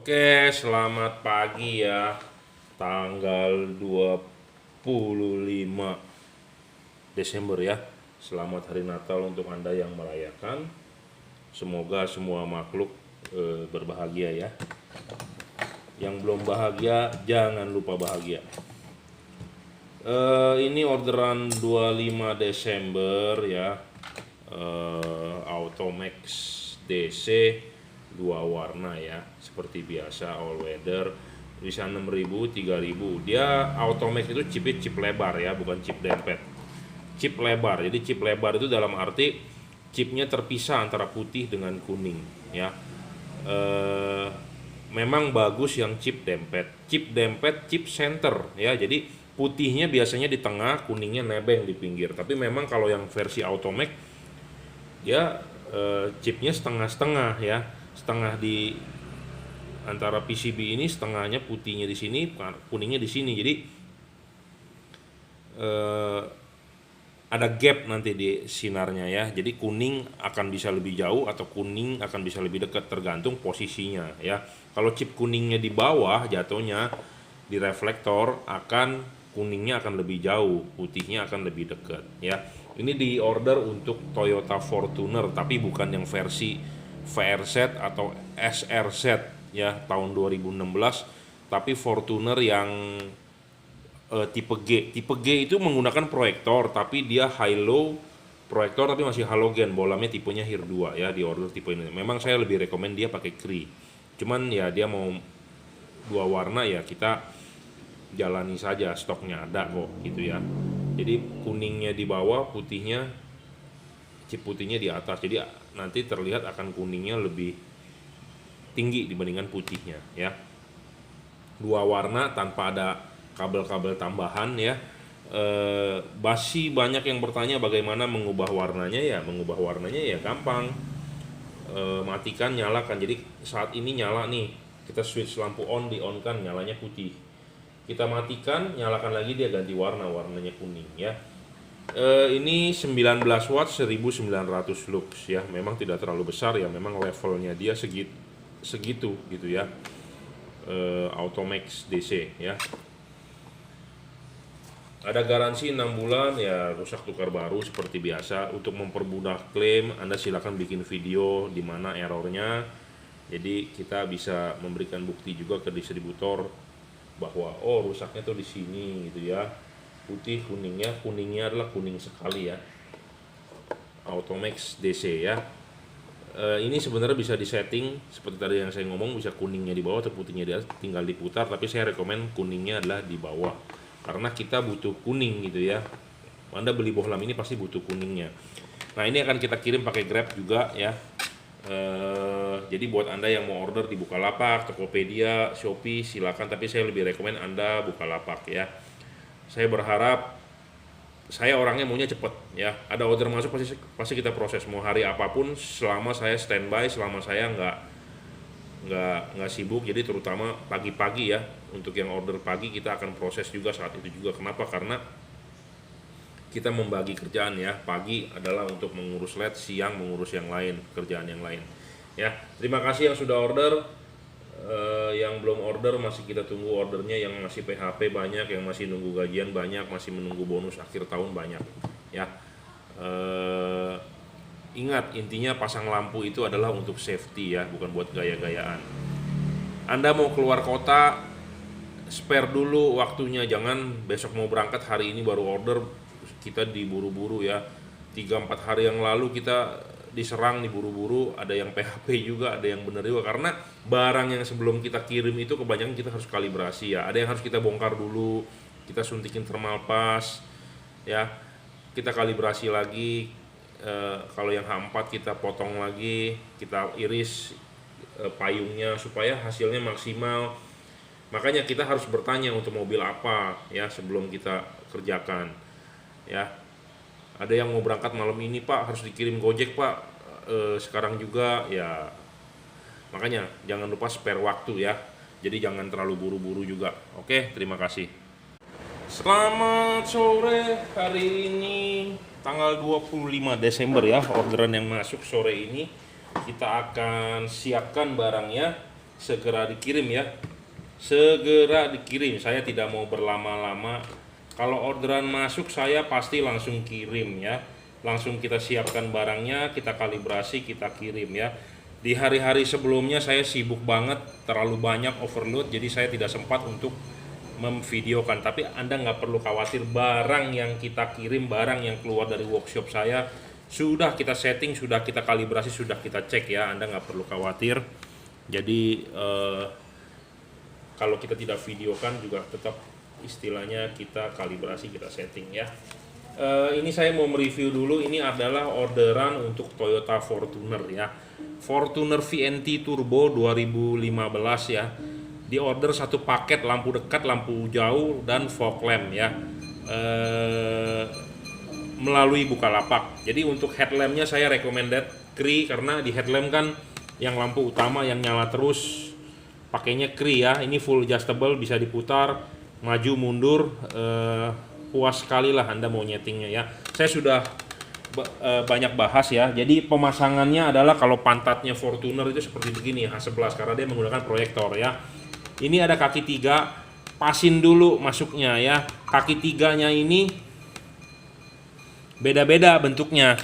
Oke, selamat pagi ya. Tanggal 25 Desember ya. Selamat Hari Natal untuk Anda yang merayakan. Semoga semua makhluk berbahagia ya. Yang belum bahagia, jangan lupa bahagia. Ini orderan 25 Desember ya. Automax DC 2 warna ya, seperti biasa all weather, bisa 6.000 3.000. Dia Automax itu chipnya chip lebar ya, bukan chip dempet, chip lebar. Jadi chip lebar itu dalam arti chipnya terpisah antara putih dengan kuning ya. Memang bagus yang chip dempet, chip center ya, jadi putihnya biasanya di tengah, kuningnya nebeng di pinggir. Tapi memang kalau yang versi Automax dia chipnya setengah-setengah ya, setengah di antara PCB ini, setengahnya putihnya di sini, kuningnya di sini. Jadi ada gap nanti di sinarnya ya. Jadi kuning akan bisa lebih jauh atau kuning akan bisa lebih dekat, tergantung posisinya ya. Kalau chip kuningnya di bawah, jatuhnya di reflektor kuningnya akan lebih jauh, putihnya akan lebih dekat ya. Ini di order untuk Toyota Fortuner, tapi bukan yang versi VRZ atau SRZ ya tahun 2016, tapi Fortuner yang tipe G. Tipe G itu menggunakan proyektor, tapi dia high low proyektor tapi masih halogen. Bolamnya tipenya HIR 2 ya, di order tipe ini. Memang saya lebih rekomend dia pakai Cree. Cuman ya dia mau 2 warna ya, kita jalani saja, stoknya ada kok gitu ya. Jadi kuningnya di bawah, chip putihnya di atas. Jadi nanti terlihat akan kuningnya lebih tinggi dibandingkan putihnya ya. 2 warna tanpa ada kabel-kabel tambahan ya. Masih banyak yang bertanya bagaimana mengubah warnanya ya. Mengubah warnanya ya gampang. Matikan, nyalakan. Jadi saat ini nyala nih, kita switch lampu on, di on kan nyalanya putih. Kita matikan, nyalakan lagi, dia ganti warna, warnanya kuning ya. Ini 19 watt 1900 lux ya. Memang tidak terlalu besar ya, memang levelnya dia segitu gitu ya. Automax DC ya. Ada garansi 6 bulan ya, rusak tukar baru seperti biasa. Untuk mempermudah klaim, Anda silakan bikin video di mana errornya. Jadi kita bisa memberikan bukti juga ke distributor bahwa oh rusaknya tuh di sini gitu ya. Putih, kuningnya adalah kuning sekali ya. Automax DC ya. Ini sebenarnya bisa disetting seperti tadi yang saya ngomong, bisa kuningnya di bawah atau putihnya di atas, tinggal diputar. Tapi saya rekomend kuningnya adalah di bawah, karena kita butuh kuning gitu ya. Anda beli bohlam ini pasti butuh kuningnya. Nah ini akan kita kirim pakai Grab juga ya. Jadi buat Anda yang mau order di Bukalapak, Tokopedia, Shopee silakan, tapi saya lebih rekomend Anda Bukalapak ya. Saya berharap, saya orangnya maunya cepet ya. Ada order masuk pasti kita proses, mau hari apapun, selama saya standby, selama saya nggak sibuk. Jadi terutama pagi-pagi ya, untuk yang order pagi kita akan proses juga saat itu juga. Kenapa? Karena kita membagi kerjaan ya. Pagi adalah untuk mengurus LED, siang mengurus yang lain, kerjaan yang lain ya. Terima kasih yang sudah order. Yang belum order masih kita tunggu ordernya. Yang masih PHP banyak, yang masih nunggu gajian banyak, masih menunggu bonus akhir tahun banyak ya. Ingat, intinya pasang lampu itu adalah untuk safety ya, bukan buat gaya-gayaan. Anda mau keluar kota, spare dulu waktunya, jangan besok mau berangkat hari ini baru order. Kita diburu-buru ya, 3-4 hari yang lalu kita diserang, diburu-buru. Ada yang PHP juga, ada yang bener juga, karena barang yang sebelum kita kirim itu kebanyakan kita harus kalibrasi ya. Ada yang harus kita bongkar dulu, kita suntikin thermal pass ya, kita kalibrasi lagi. Kalau yang H4 kita potong lagi, kita iris payungnya supaya hasilnya maksimal. Makanya kita harus bertanya untuk mobil apa ya sebelum kita kerjakan ya. Ada yang mau berangkat malam ini, Pak, harus dikirim Gojek, Pak, sekarang juga ya. Makanya jangan lupa spare waktu ya. Jadi jangan terlalu buru-buru juga. Oke, terima kasih. Selamat sore, hari ini tanggal 25 Desember ya. Orderan yang masuk sore ini kita akan siapkan barangnya. segera dikirim ya. Segera dikirim, saya tidak mau berlama-lama. Kalau orderan masuk saya pasti langsung kirim ya. Langsung kita siapkan barangnya, kita kalibrasi, kita kirim ya. Di hari-hari sebelumnya saya sibuk banget, terlalu banyak overload, jadi saya tidak sempat untuk memvideokan. Tapi Anda nggak perlu khawatir, barang yang kita kirim, barang yang keluar dari workshop saya sudah kita setting, sudah kita kalibrasi, sudah kita cek ya. Anda nggak perlu khawatir. Jadi kalau kita tidak videokan juga tetap istilahnya kita kalibrasi, kita setting ya. Ini saya mau mereview dulu. Ini adalah orderan untuk Toyota Fortuner ya, Fortuner VNT Turbo 2015 ya. Di order satu paket lampu dekat, lampu jauh, dan fog lamp ya, melalui Bukalapak. Jadi untuk headlampnya saya recommended Cree, karena di headlamp kan yang lampu utama yang nyala terus pakainya Cree ya. Ini full adjustable, bisa diputar maju mundur, puas sekali lah Anda mau nyetingnya ya. Saya sudah banyak bahas ya. Jadi pemasangannya adalah kalau pantatnya Fortuner itu seperti begini H11, karena dia menggunakan proyektor ya. Ini ada kaki 3, pasin dulu masuknya ya. Kaki 3-nya ini beda-beda bentuknya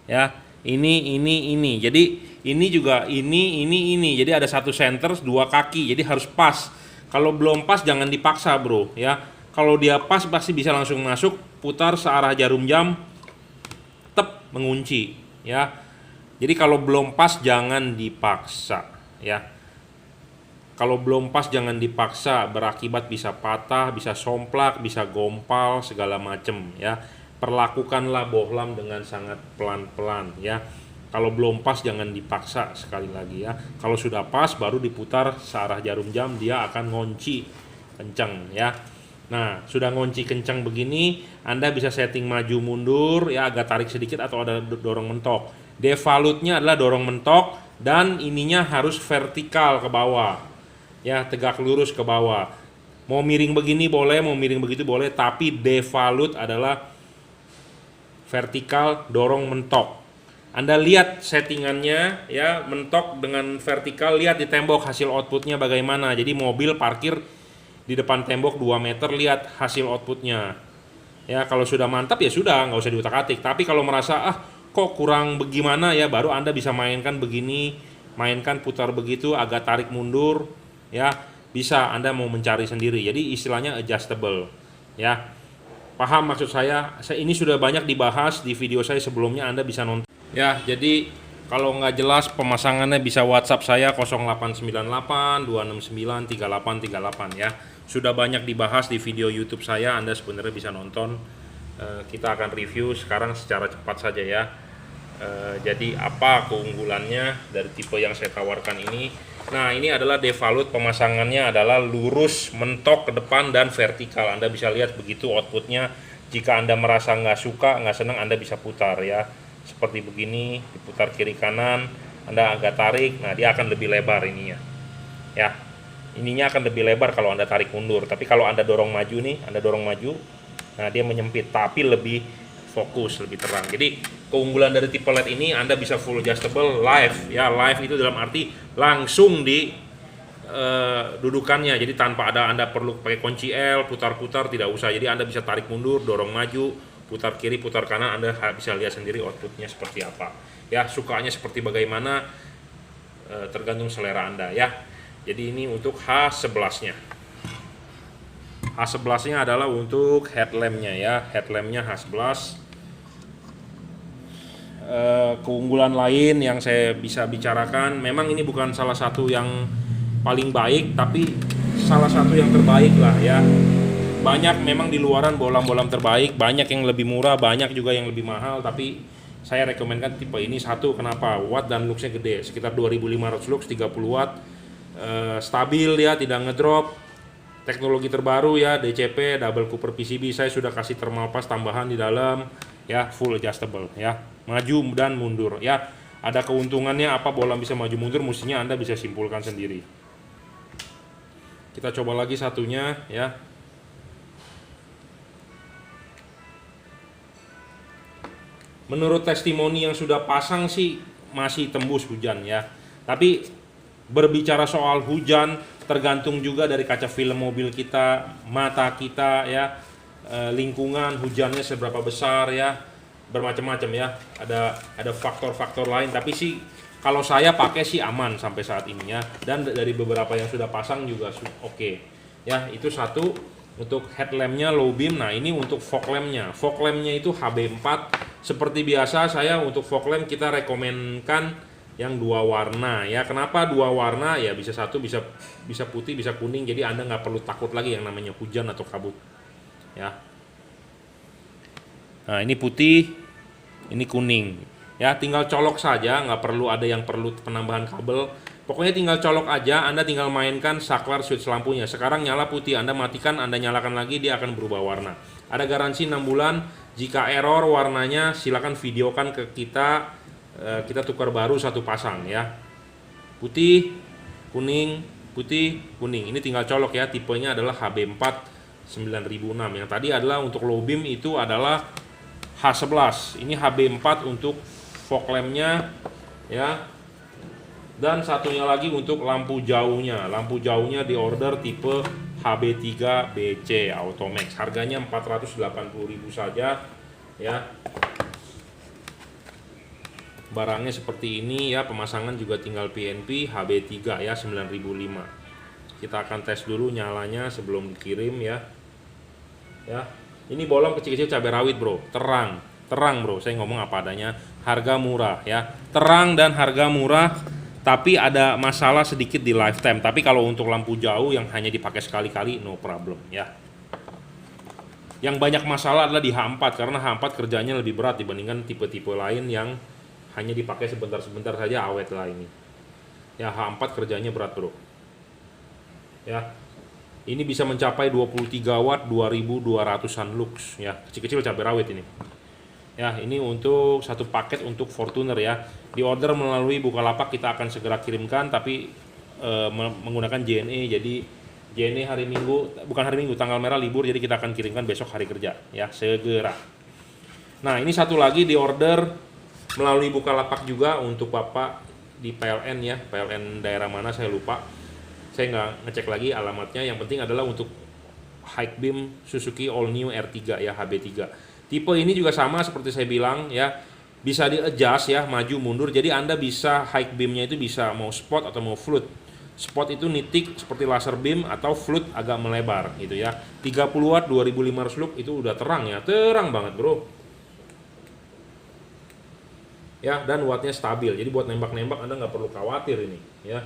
ya. Ini. Jadi ini juga ini. Jadi ada satu center, 2 kaki. Jadi harus pas. Kalau belum pas jangan dipaksa bro ya. Kalau dia pas pasti bisa langsung masuk, putar searah jarum jam, tep, mengunci ya. Jadi kalau belum pas jangan dipaksa ya. Kalau belum pas jangan dipaksa, berakibat bisa patah, bisa somplak, bisa gompal, segala macem ya. Perlakukanlah bohlam dengan sangat pelan-pelan ya. Kalau belum pas jangan dipaksa, sekali lagi ya. Kalau sudah pas baru diputar searah jarum jam, dia akan ngunci kencang ya. Nah, sudah ngunci kencang begini, Anda bisa setting maju mundur ya, agak tarik sedikit atau ada dorong mentok. Devalutnya adalah dorong mentok, dan ininya harus vertikal ke bawah ya, tegak lurus ke bawah. Mau miring begini boleh, mau miring begitu boleh, tapi devalut adalah vertikal dorong mentok. Anda lihat settingannya ya, mentok dengan vertikal, lihat di tembok hasil outputnya bagaimana. Jadi mobil parkir di depan tembok 2 meter, lihat hasil outputnya ya. Kalau sudah mantap ya sudah, nggak usah diutak-atik. Tapi kalau merasa kok kurang bagaimana ya, baru Anda bisa mainkan begini, mainkan putar begitu, agak tarik mundur ya, bisa Anda mau mencari sendiri. Jadi istilahnya adjustable ya. Paham maksud saya? Ini sudah banyak dibahas di video saya sebelumnya, Anda bisa nonton ya. Jadi kalau nggak jelas pemasangannya bisa WhatsApp saya 0898 269 3838 ya. Sudah banyak dibahas di video YouTube saya, Anda sebenarnya bisa nonton. Kita akan review sekarang secara cepat saja ya. Jadi apa keunggulannya dari tipe yang saya tawarkan ini? Nah, ini adalah devalut, pemasangannya adalah lurus, mentok ke depan, dan vertikal. Anda bisa lihat begitu outputnya. Jika Anda merasa nggak suka, nggak senang, Anda bisa putar ya. Seperti begini, diputar kiri kanan, Anda agak tarik, nah dia akan lebih lebar ininya ya. Ininya akan lebih lebar kalau Anda tarik mundur. Tapi kalau Anda dorong maju nih, Anda dorong maju, nah dia menyempit, tapi lebih fokus, lebih terang. Jadi keunggulan dari tipe LED ini, Anda bisa full adjustable live ya. Live itu dalam arti langsung di dudukannya, jadi tanpa ada Anda perlu pakai kunci L, putar-putar, tidak usah. Jadi Anda bisa tarik mundur, dorong maju, putar kiri, putar kanan, Anda bisa lihat sendiri outputnya seperti apa ya. Sukanya seperti bagaimana tergantung selera Anda ya. Jadi ini untuk H11 nya. H11 nya adalah untuk headlampnya ya. Headlampnya H11. Keunggulan lain yang saya bisa bicarakan, memang ini bukan salah satu yang paling baik, tapi salah satu yang terbaik lah ya. Banyak memang di luaran bohlam-bohlam terbaik, banyak yang lebih murah, banyak juga yang lebih mahal, tapi saya rekomendkan tipe ini. Satu, kenapa? Watt dan luxnya gede, sekitar 2500 lux, 30 watt, stabil ya, tidak ngedrop. Teknologi terbaru ya, DCP, double cooper PCB. Saya sudah kasih thermal pass tambahan di dalam ya, full adjustable ya, maju dan mundur ya. Ada keuntungannya apa bohlam bisa maju mundur, mestinya Anda bisa simpulkan sendiri. Kita coba lagi satunya ya. Menurut testimoni yang sudah pasang sih masih tembus hujan ya. Tapi Berbicara soal hujan, tergantung juga dari kaca film mobil kita, mata kita ya, lingkungan hujannya seberapa besar ya, bermacam-macam ya. Ada faktor-faktor lain, tapi sih kalau saya pakai sih aman sampai saat ini ya. Dan dari beberapa yang sudah pasang juga oke. Ya, itu satu. Untuk headlampnya low beam. Nah, ini untuk fog lampnya. Fog lampnya itu HB4. Seperti biasa saya untuk fog lamp kita rekomenkan yang 2 warna ya. Kenapa 2 warna? Ya bisa satu, bisa putih, bisa kuning. Jadi Anda nggak perlu takut lagi yang namanya hujan atau kabut ya. Nah, ini putih, ini kuning ya. Tinggal colok saja, nggak perlu ada yang perlu penambahan kabel. Pokoknya tinggal colok aja, Anda tinggal mainkan saklar switch lampunya. Sekarang nyala putih, Anda matikan, Anda nyalakan lagi, dia akan berubah warna. Ada garansi 6 bulan. Jika error warnanya, silakan videokan ke kita. Kita tukar baru satu pasang ya. Putih, kuning, putih, kuning. Ini tinggal colok ya. Tipenya adalah HB4 9006. Yang tadi adalah untuk low beam, itu adalah H11. Ini HB4 untuk fog lampnya ya. Dan satunya lagi untuk lampu jauhnya. Lampu jauhnya di order tipe HB3 BC Automax. Harganya 480.000 saja ya. Barangnya seperti ini ya. Pemasangan juga tinggal PNP HB3 ya, 9005. Kita akan tes dulu nyalanya sebelum dikirim ya. Ya. Ini bolong kecil-kecil cabai rawit, Bro. Terang Bro. Saya ngomong apa adanya. Harga murah ya. Terang dan harga murah. Tapi ada masalah sedikit di lifetime. Tapi kalau untuk lampu jauh yang hanya dipakai sekali-kali, no problem ya. Yang banyak masalah adalah di H4, karena H4 kerjanya lebih berat dibandingkan tipe-tipe lain yang hanya dipakai sebentar-sebentar saja awet lah ini. Ya, H4 kerjanya berat, Bro. Ya. Ini bisa mencapai 23 watt 2200-an lux ya. Kecil-kecil cabai rawit ini. Ya, ini untuk satu paket untuk Fortuner ya. Di order melalui Bukalapak, kita akan segera kirimkan, tapi menggunakan JNE. Jadi JNE hari Minggu, bukan hari Minggu, tanggal merah libur, jadi kita akan kirimkan besok hari kerja ya, segera. Nah, ini satu lagi di order melalui Bukalapak juga untuk Bapak di PLN ya. PLN daerah mana saya lupa. Saya nggak ngecek lagi alamatnya. Yang penting adalah untuk high beam Suzuki All New R3 ya, HB3. Tipe ini juga sama seperti saya bilang ya, bisa di adjust ya, maju mundur. Jadi Anda bisa high beamnya itu bisa mau spot atau mau float. Spot itu nitik seperti laser beam, atau float agak melebar gitu ya. 30 watt 2500 lux itu udah terang ya, terang banget, Bro. Ya, dan wattnya stabil. Jadi buat nembak-nembak Anda nggak perlu khawatir ini ya.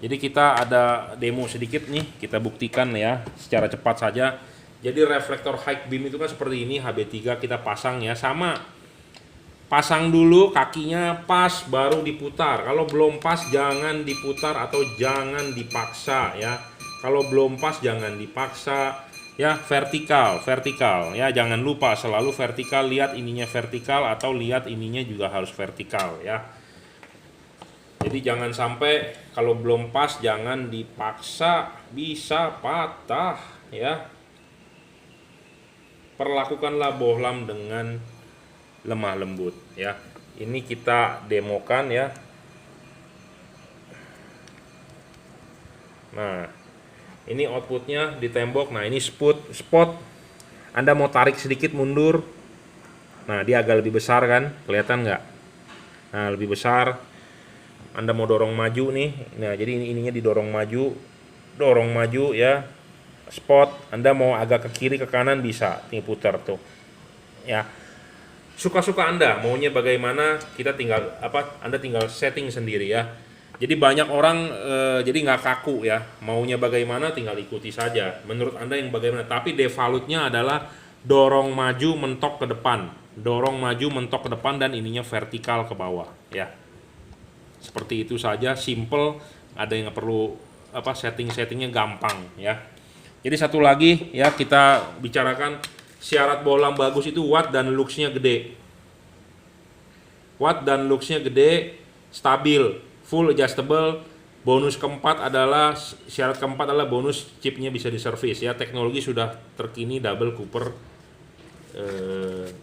Jadi kita ada demo sedikit nih, kita buktikan ya secara cepat saja. Jadi reflektor high beam itu kan seperti ini, HB3 kita pasang ya, sama. Pasang dulu kakinya pas baru diputar. Kalau belum pas jangan diputar atau jangan dipaksa ya. Kalau belum pas jangan dipaksa ya. Vertikal ya, jangan lupa selalu vertikal. Lihat ininya vertikal atau lihat ininya juga harus vertikal ya. Jadi jangan sampai kalau belum pas jangan dipaksa, bisa patah ya. Perlakukanlah bohlam dengan lemah lembut ya. Ini kita demokan ya. Nah, ini outputnya di tembok. Nah, ini spot. Anda mau tarik sedikit mundur. Nah, dia agak lebih besar kan, kelihatan nggak? Nah, lebih besar. Anda mau dorong maju nih. Nah, jadi ininya didorong maju ya. Spot. Anda mau agak ke kiri ke kanan bisa, tinggal putar tuh ya. Suka-suka Anda maunya bagaimana, kita tinggal Anda tinggal setting sendiri ya. Jadi banyak orang jadi nggak kaku ya, maunya bagaimana tinggal ikuti saja menurut Anda yang bagaimana. Tapi defaultnya adalah dorong maju mentok ke depan, dan ininya vertikal ke bawah ya. Seperti itu saja, simple. Ada yang perlu settingnya gampang ya. Jadi satu lagi ya, kita bicarakan syarat bohlam bagus itu watt dan luxnya gede. Watt dan luxnya gede, stabil, full adjustable. Bonus keempat adalah, syarat keempat adalah bonus chipnya bisa diservis ya. Teknologi sudah terkini, double Cooper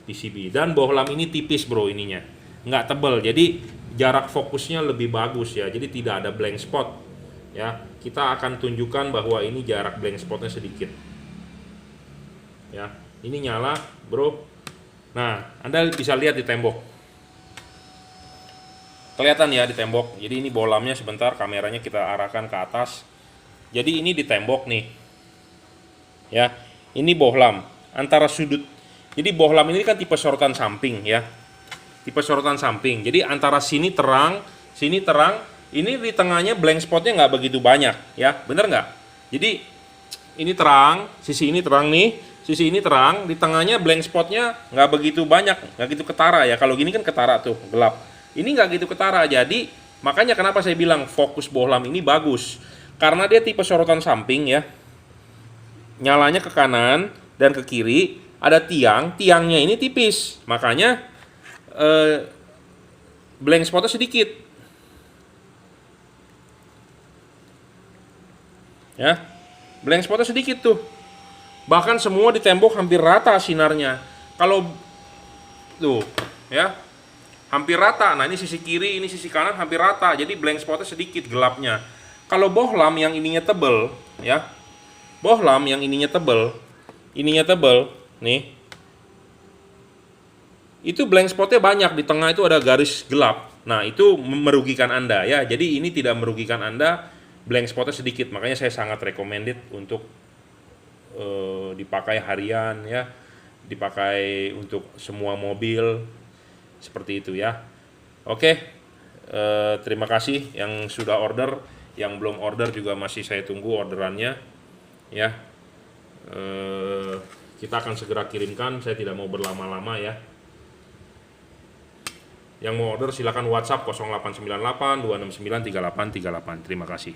PCB. Dan bohlam ini tipis, Bro, ininya nggak tebel. Jadi jarak fokusnya lebih bagus ya, jadi tidak ada blank spot ya. Kita akan tunjukkan bahwa ini jarak blank spotnya sedikit ya. Ini nyala bro. Nah, Anda bisa lihat di tembok, kelihatan ya di tembok. Jadi ini bohlamnya, sebentar kameranya kita arahkan ke atas. Jadi ini di tembok nih ya, ini bohlam antara sudut. Jadi bohlam ini kan tipe sorotan samping ya, tipe sorotan samping. Jadi antara sini terang, ini di tengahnya blank spotnya nggak begitu banyak ya, bener nggak? Jadi ini terang, sisi ini terang nih, sisi ini terang, di tengahnya blank spotnya nggak begitu banyak, nggak gitu ketara ya. Kalau gini kan ketara tuh, gelap. Ini nggak gitu ketara, jadi makanya kenapa saya bilang fokus bohlam ini bagus, karena dia tipe sorotan samping ya, nyalanya ke kanan dan ke kiri, ada tiangnya ini tipis, makanya blank spotnya sedikit ya, blank spotnya sedikit tuh. Bahkan semua di tembok hampir rata sinarnya. Kalau tuh ya, hampir rata. Nah ini sisi kiri, ini sisi kanan hampir rata. Jadi blank spotnya sedikit gelapnya. Kalau bohlam yang ininya tebel ya, bohlam yang ininya tebel nih, itu blank spotnya banyak, di tengah itu ada garis gelap. Nah itu merugikan Anda ya. Jadi ini tidak merugikan Anda, blank spotnya sedikit. Makanya saya sangat recommended untuk dipakai harian ya, dipakai untuk semua mobil seperti itu ya. Oke, terima kasih yang sudah order, yang belum order juga masih saya tunggu orderannya ya. Kita akan segera kirimkan, saya tidak mau berlama-lama ya. Yang mau order silakan WhatsApp 0898 269 3838. Terima kasih.